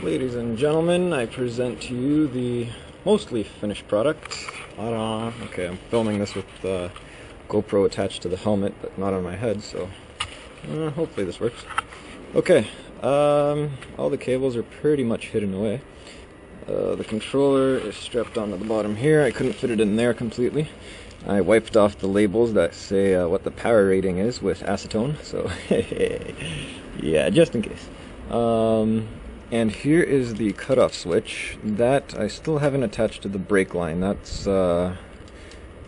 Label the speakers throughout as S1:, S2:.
S1: Ladies and gentlemen, I present to you the mostly finished product. Ta-da! Okay, I'm filming this with the GoPro attached to the helmet, but not on my head, so hopefully this works. Okay, all the cables are pretty much hidden away. The controller is strapped onto the bottom here. I couldn't fit it in there completely. I wiped off the labels that say what the power rating is with acetone, so yeah, just in case. And here is the cutoff switch that I still haven't attached to the brake line. That's when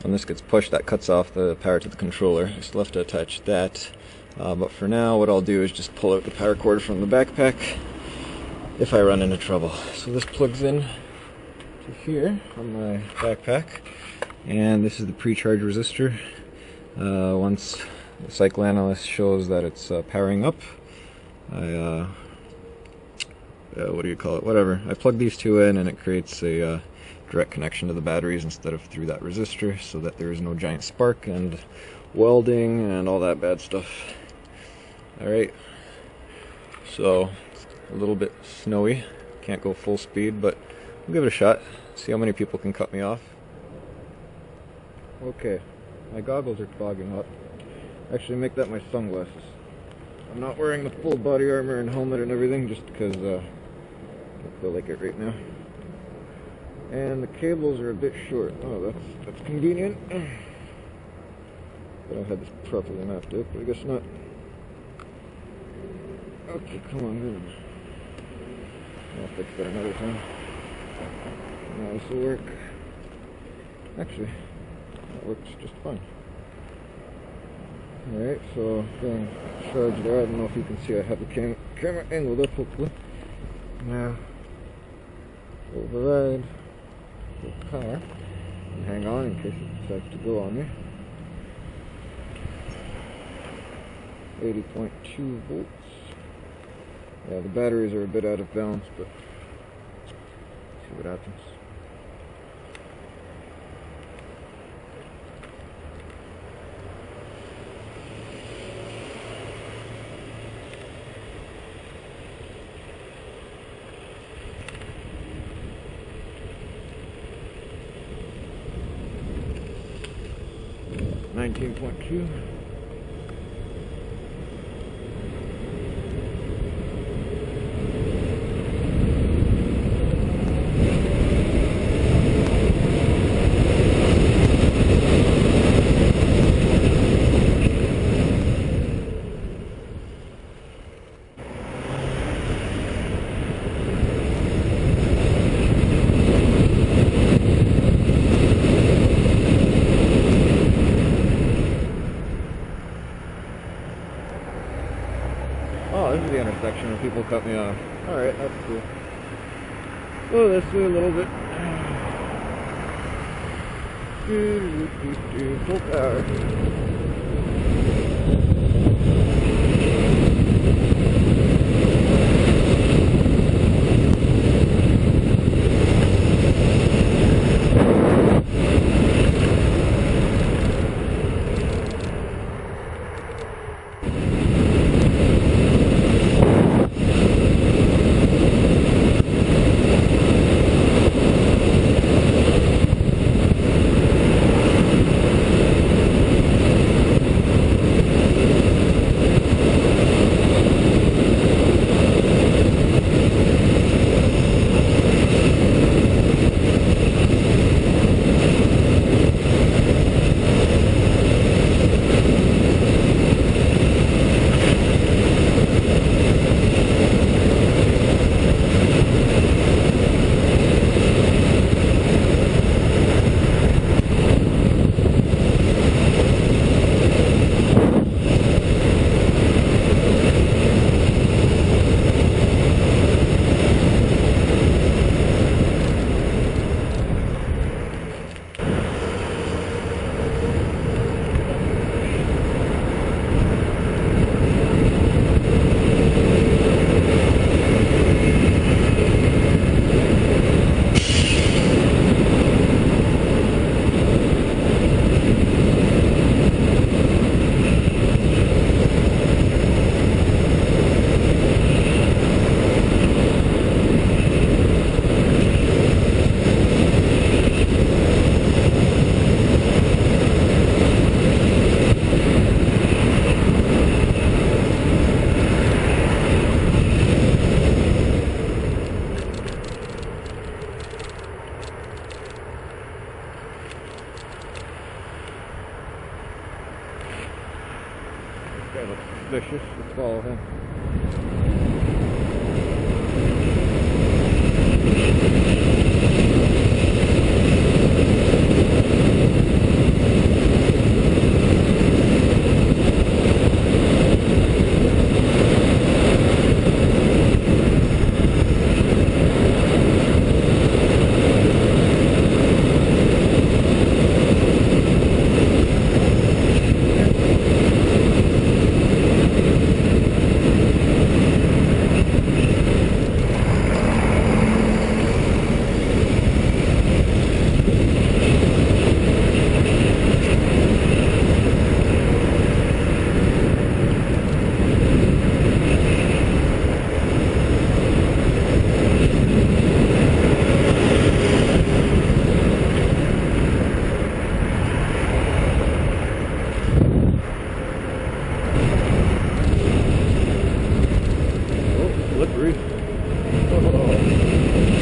S1: this gets pushed, that cuts off the power to the controller. I still have to attach that. But for now, what I'll do is just pull out the power cord from the backpack if I run into trouble. So this plugs in to here on my backpack, and this is the pre-charge resistor. Once the cycle analyst shows that it's powering up, what do you call it? Whatever. I plug these two in and it creates a direct connection to the batteries instead of through that resistor, so that there is no giant spark and welding and all that bad stuff. Alright, so it's a little bit snowy. Can't go full speed, but we'll give it a shot. See how many people can cut me off. Okay, my goggles are clogging up. Actually, make that my sunglasses. I'm not wearing the full body armor and helmet and everything just because I don't feel like it right now. And the cables are a bit short. Oh, that's convenient. But I had this properly mapped out, but I guess not. Okay, come on, then. I'll fix that another time. Now this will work. Actually, that works just fine. Alright, so going charge there. I don't know if you can see, I have the camera angled up, hopefully. Now, override the car and hang on in case it decides to go on me. 80.2 volts. Yeah, the batteries are a bit out of balance, but let's see what happens. .2. Oh, this is the intersection where people cut me off. Alright, that's cool. Go this way a little bit. Full power. vicious. Let's follow him. Slippery. Oh.